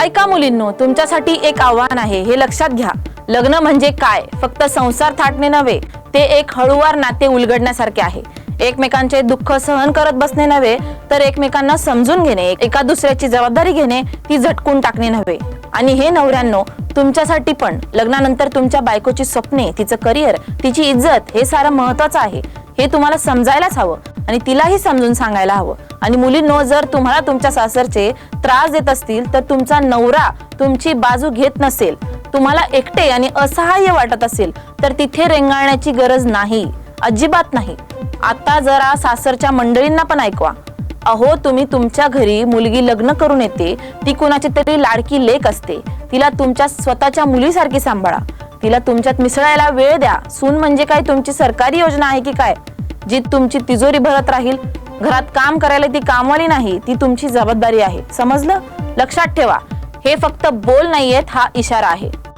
ऐका मुलींनो, तुमच्यासाठी एक आव्हान आहे, हे लक्षात घ्या. लग्न म्हणजे काय? फक्त संसार थाटणे नव्हे, ते एक हळूवार नाते उलगडण्यासारखे आहे. एकमेकांचे दुःख सहन करत बसणे नव्हे, तर एकमेकांना समजून घेणे, एका दुसऱ्याची जबाबदारी घेणे, ती झटकून टाकणे नव्हे. आणि हे नवऱ्यांनो, तुमच्यासाठी पण लग्नानंतर तुमच्या बायकोची स्वप्ने, तिचं करिअर, तिची इज्जत हे सारं महत्त्वाचं आहे. हे तुम्हाला समजायलाच हवं आणि तिलाही समजून सांगायला हवं. आणि मुलींनो, जर तुम्हाला तुमच्या सासरचे त्रास देत असतील, तर तुमचा नवरा तुमची बाजू घेत नसेल, तुम्हाला एकटे आणि असहाय्य वाटत असेल, तर तिथे रेंगाळण्याची गरज नाही, अजिबात नाही. आता जरा सासरच्या मंडळींना पण ऐकवा. अहो, तुम्ही तुमच्या घरी मुलगी लग्न करून येते, ती कुणाची तरी लाडकी लेक असते. तिला तुमच्या स्वतःच्या मुलीसारखी सांभाळा. तिला तुमच्यात मिसळायला वेळ द्या. सून म्हणजे काय तुमची सरकारी योजना आहे की काय, जी तुमची तिजोरी भरत राहील? घरात काम करायला ती कामवाली नाही, ती तुमची जबाबदारी आहे. समजलं? लक्षात ठेवा, हे फक्त बोल नाहीयेत, हा इशारा आहे.